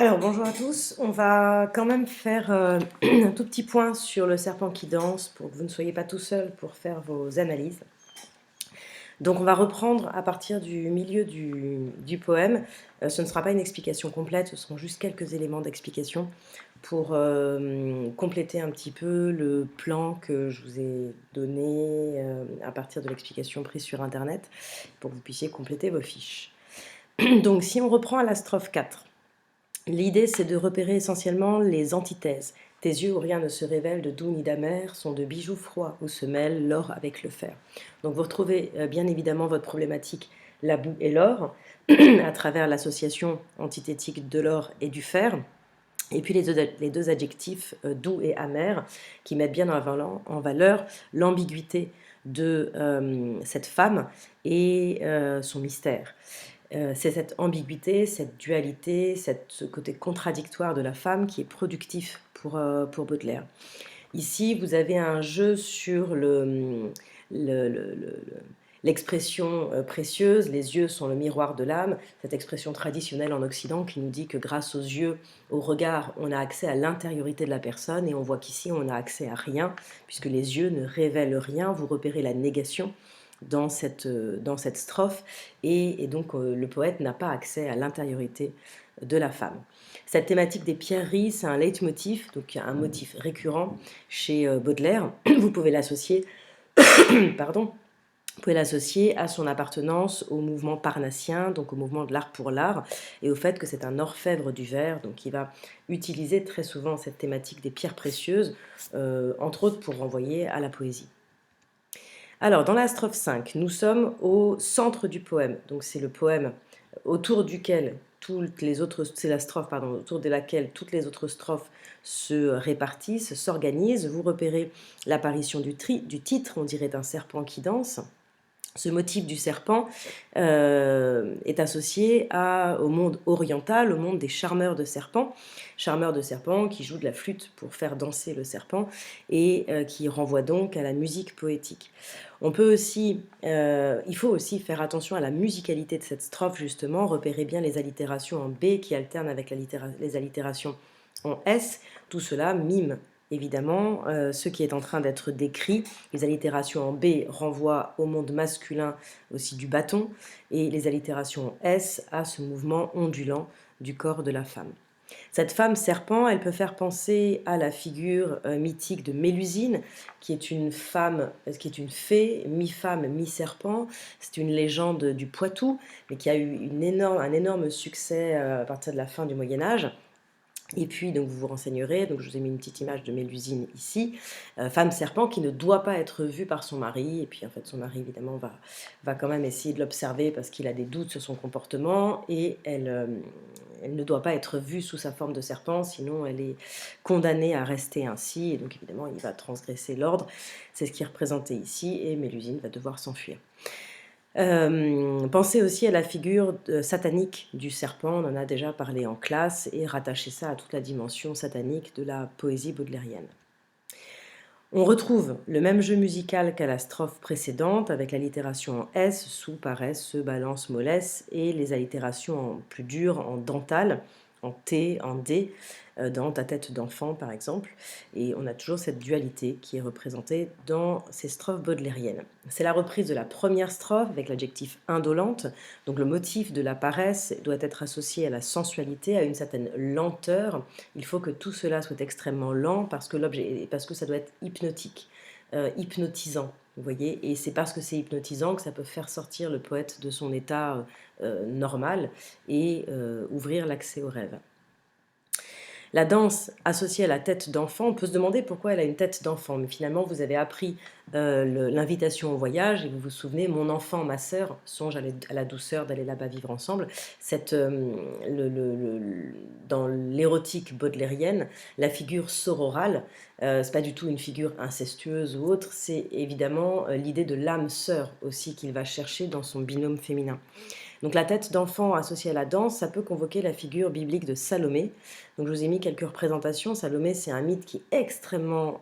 Alors, bonjour à tous. On va quand même faire un tout petit point sur le serpent qui danse pour que vous ne soyez pas tout seul pour faire vos analyses. Donc, on va reprendre à partir du milieu du poème. Ce ne sera pas une explication complète, ce seront juste quelques éléments d'explication pour compléter un petit peu le plan que je vous ai donné à partir de l'explication prise sur Internet, pour que vous puissiez compléter vos fiches. Donc, si on reprend à la strophe 4. L'idée, c'est de repérer essentiellement les antithèses. Tes yeux où rien ne se révèle de doux ni d'amer sont de bijoux froids où se mêle l'or avec le fer. Donc vous retrouvez bien évidemment votre problématique, la boue et l'or, à travers l'association antithétique de l'or et du fer. Et puis les deux adjectifs doux et amer qui mettent bien en valeur l'ambiguïté de cette femme et son mystère. C'est cette ambiguïté, cette dualité, ce côté contradictoire de la femme qui est productif pour Baudelaire. Ici, vous avez un jeu sur l'expression précieuse, les yeux sont le miroir de l'âme, cette expression traditionnelle en Occident qui nous dit que grâce aux yeux, au regard, on a accès à l'intériorité de la personne, et on voit qu'ici, on n'a accès à rien, puisque les yeux ne révèlent rien, vous repérez la négation dans cette strophe, et donc le poète n'a pas accès à l'intériorité de la femme. Cette thématique des pierreries, c'est un leitmotiv, donc un motif récurrent chez Baudelaire. Vous pouvez l'associer, pardon, vous pouvez l'associer à son appartenance au mouvement parnassien, donc au mouvement de l'art pour l'art, et au fait que c'est un orfèvre du vers, donc il va utiliser très souvent cette thématique des pierres précieuses, entre autres pour renvoyer à la poésie. Alors, dans la strophe 5, nous sommes au centre du poème. Donc, c'est le poème autour duquel toutes les autres, c'est la strophe, pardon, autour de laquelle toutes les autres strophes se répartissent, s'organisent. Vous repérez l'apparition du titre, on dirait un serpent qui danse. Ce motif du serpent est associé au monde oriental, au monde des charmeurs de serpents qui jouent de la flûte pour faire danser le serpent et qui renvoient donc à la musique poétique. On peut aussi, il faut aussi faire attention à la musicalité de cette strophe justement, repérer bien les allitérations en B qui alternent avec les allitérations en S. Tout cela mime évidemment ce qui est en train d'être décrit. Les allitérations en B renvoient au monde masculin aussi du bâton, et les allitérations en S à ce mouvement ondulant du corps de la femme. Cette femme serpent, elle peut faire penser à la figure mythique de Mélusine, qui est une femme, qui est une fée, mi-femme, mi-serpent. C'est une légende du Poitou, mais qui a eu un énorme succès à partir de la fin du Moyen-Âge. Et puis, donc, vous vous renseignerez, donc je vous ai mis une petite image de Mélusine ici, femme serpent qui ne doit pas être vue par son mari, et puis en fait son mari évidemment va quand même essayer de l'observer parce qu'il a des doutes sur son comportement, et elle ne doit pas être vue sous sa forme de serpent, sinon elle est condamnée à rester ainsi, et donc évidemment il va transgresser l'ordre, c'est ce qui est représenté ici, et Mélusine va devoir s'enfuir. Pensez aussi à la figure satanique du serpent, on en a déjà parlé en classe, et rattachez ça à toute la dimension satanique de la poésie baudelairienne. On retrouve le même jeu musical qu'à la strophe précédente, avec l'allitération en S, sous, paresse, se, balance, mollesse, et les allitérations en plus dures en dental, en T, en D, dans ta tête d'enfant par exemple. Et on a toujours cette dualité qui est représentée dans ces strophes baudelairiennes. C'est la reprise de la première strophe avec l'adjectif indolente. Donc le motif de la paresse doit être associé à la sensualité, à une certaine lenteur. Il faut que tout cela soit extrêmement lent parce que ça doit être hypnotique, hypnotisant. Vous voyez, et c'est parce que c'est hypnotisant que ça peut faire sortir le poète de son état normal et ouvrir l'accès au rêve. La danse associée à la tête d'enfant, on peut se demander pourquoi elle a une tête d'enfant, mais finalement vous avez appris l'invitation au voyage, et vous vous souvenez, mon enfant, ma sœur, songe à la douceur d'aller là-bas vivre ensemble. Dans l'érotique baudelairienne, la figure sororale, c'est pas du tout une figure incestueuse ou autre, c'est évidemment l'idée de l'âme sœur aussi qu'il va chercher dans son binôme féminin. Donc la tête d'enfant associée à la danse, ça peut convoquer la figure biblique de Salomé. Donc je vous ai mis quelques représentations. Salomé, c'est un mythe qui est extrêmement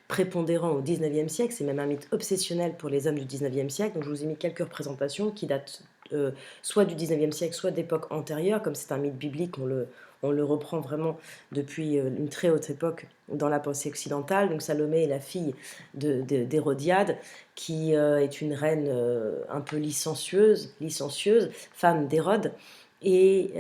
prépondérant au XIXe siècle. C'est même un mythe obsessionnel pour les hommes du XIXe siècle. Donc je vous ai mis quelques représentations qui datent soit du 19e siècle, soit d'époque antérieure, comme c'est un mythe biblique, on le reprend vraiment depuis une très haute époque dans la pensée occidentale. Donc Salomé est la fille d'Hérodiade, qui est une reine un peu licencieuse, femme d'Hérode. Et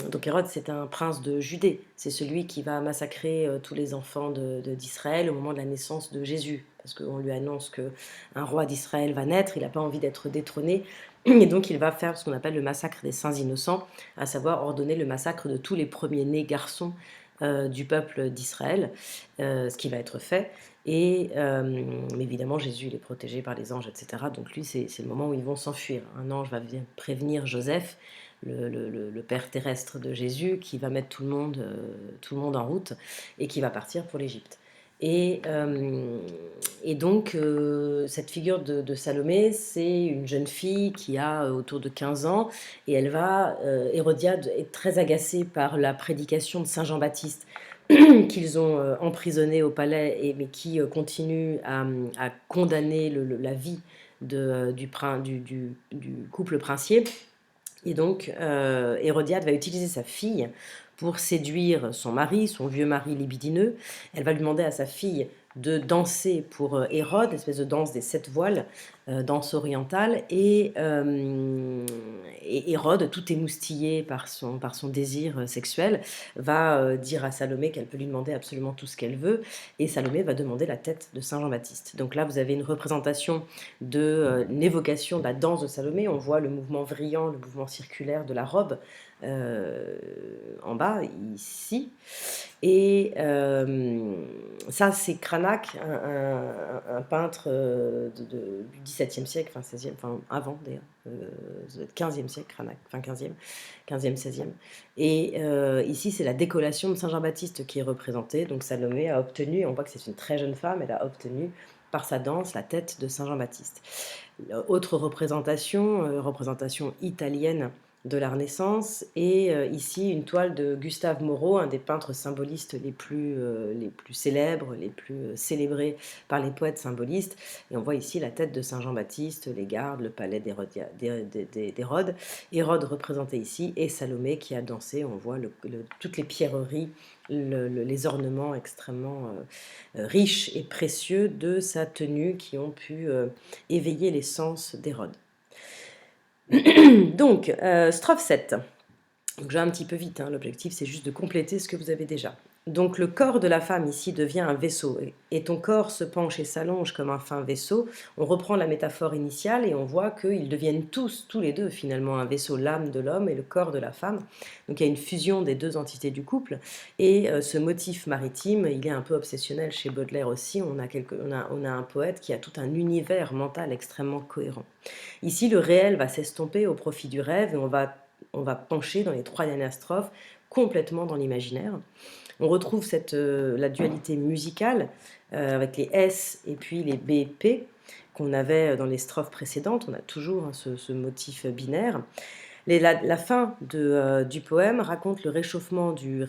donc Hérode, c'est un prince de Judée, c'est celui qui va massacrer tous les enfants d'Israël au moment de la naissance de Jésus, parce qu'on lui annonce qu'un roi d'Israël va naître, il n'a pas envie d'être détrôné, et donc il va faire ce qu'on appelle le massacre des saints innocents, à savoir ordonner le massacre de tous les premiers-nés garçons du peuple d'Israël, ce qui va être fait. Et mais évidemment, Jésus il est protégé par les anges, etc. Donc lui, c'est le moment où ils vont s'enfuir. Un ange va venir prévenir Joseph, le père terrestre de Jésus, qui va mettre tout le monde en route et qui va partir pour l'Égypte. Et, donc, cette figure de Salomé, c'est une jeune fille qui a autour de 15 ans, et Hérodiade est très agacée par la prédication de Saint Jean-Baptiste, qu'ils ont emprisonné au palais, mais qui continue à condamner la vie du couple princier. Et donc, Hérodiade va utiliser sa fille pour séduire son mari, son vieux mari libidineux. Elle va lui demander à sa fille de danser pour Hérode, espèce de danse des 7 voiles, danse orientale. Et Hérode, tout émoustillé par son désir sexuel, va dire à Salomé qu'elle peut lui demander absolument tout ce qu'elle veut. Et Salomé va demander la tête de Saint Jean-Baptiste. Donc là, vous avez une représentation une évocation de la danse de Salomé. On voit le mouvement vrillant, le mouvement circulaire de la robe en bas, ici. Et ça, c'est Cranach, un peintre du XVIIe siècle, enfin 16e, enfin avant d'ailleurs, 15e siècle, Cranach, enfin 15e, 16e. Et ici, c'est la décollation de Saint-Jean-Baptiste qui est représentée. Donc Salomé a obtenu, on voit que c'est une très jeune femme, elle a obtenu par sa danse la tête de Saint Jean-Baptiste. Autre représentation italienne de la Renaissance, et ici une toile de Gustave Moreau, un des peintres symbolistes les plus célèbres, les plus célébrés par les poètes symbolistes. Et on voit ici la tête de Saint Jean-Baptiste, les gardes, le palais d'Hérode. Hérode représenté ici, et Salomé qui a dansé. On voit toutes les pierreries, les ornements extrêmement riches et précieux de sa tenue qui ont pu éveiller les sens d'Hérode. Donc, strophe 7. Donc, je vais un petit peu vite, hein, l'objectif c'est juste de compléter ce que vous avez déjà. Donc le corps de la femme ici devient un vaisseau, et ton corps se penche et s'allonge comme un fin vaisseau. On reprend la métaphore initiale et on voit qu'ils deviennent tous les deux finalement un vaisseau, l'âme de l'homme et le corps de la femme. Donc il y a une fusion des deux entités du couple, et ce motif maritime, il est un peu obsessionnel chez Baudelaire aussi. On a un poète qui a tout un univers mental extrêmement cohérent. Ici, le réel va s'estomper au profit du rêve, et on va pencher dans les 3 dernières strophes complètement dans l'imaginaire. On retrouve la dualité musicale avec les S et puis les B, P qu'on avait dans les strophes précédentes. On a toujours ce motif binaire. La fin du poème raconte le réchauffement du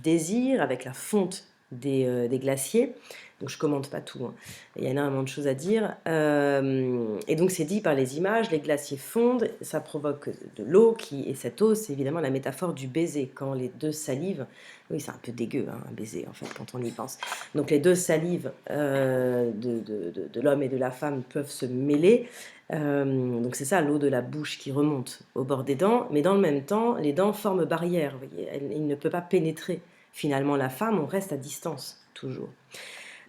désir avec la fonte des glaciers. Donc je ne commente pas tout, hein. Il y a énormément de choses à dire. Et donc c'est dit par les images, les glaciers fondent, ça provoque de l'eau, et cette eau, c'est évidemment la métaphore du baiser, quand les deux salives, oui c'est un peu dégueu, hein, un baiser en fait, quand on y pense. Donc les deux salives de l'homme et de la femme peuvent se mêler. Donc c'est ça, l'eau de la bouche qui remonte au bord des dents, mais dans le même temps, les dents forment barrière. Vous voyez, il ne peut pas pénétrer finalement la femme, on reste à distance toujours.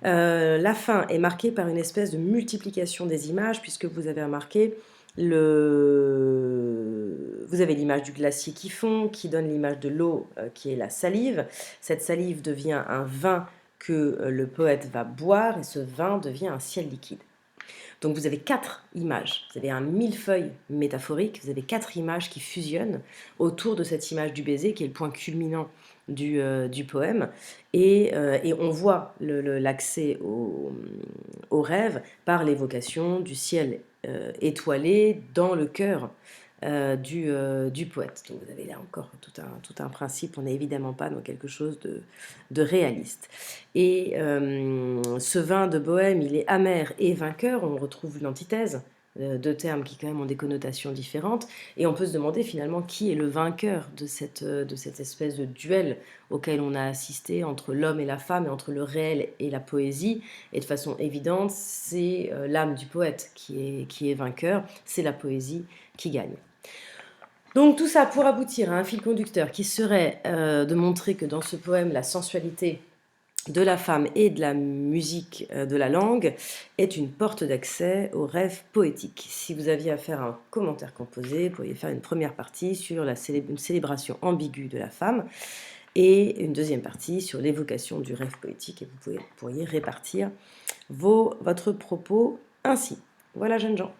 La fin est marquée par une espèce de multiplication des images, puisque vous avez remarqué, vous avez l'image du glacier qui fond, qui donne l'image de l'eau qui est la salive. Cette salive devient un vin que le poète va boire, et ce vin devient un ciel liquide. Donc vous avez 4 images, vous avez un millefeuille métaphorique, vous avez 4 images qui fusionnent autour de cette image du baiser, qui est le point culminant du poème, et on voit l'accès au rêve par l'évocation du ciel étoilé dans le cœur du poète. Donc vous avez là encore tout un principe, on n'est évidemment pas dans quelque chose de réaliste. Et ce vin de Bohème, il est amer et vainqueur, on retrouve l'antithèse deux termes qui quand même ont des connotations différentes, et on peut se demander finalement qui est le vainqueur de cette espèce de duel auquel on a assisté entre l'homme et la femme, et entre le réel et la poésie, et de façon évidente, c'est l'âme du poète qui est vainqueur, c'est la poésie qui gagne. Donc tout ça pour aboutir à un fil conducteur qui serait de montrer que dans ce poème, la sensualité de la femme et de la musique de la langue est une porte d'accès au rêve poétique. Si vous aviez à faire un commentaire composé, vous pourriez faire une première partie sur une célébration ambiguë de la femme et une deuxième partie sur l'évocation du rêve poétique, et vous pourriez répartir votre propos ainsi. Voilà, jeunes gens.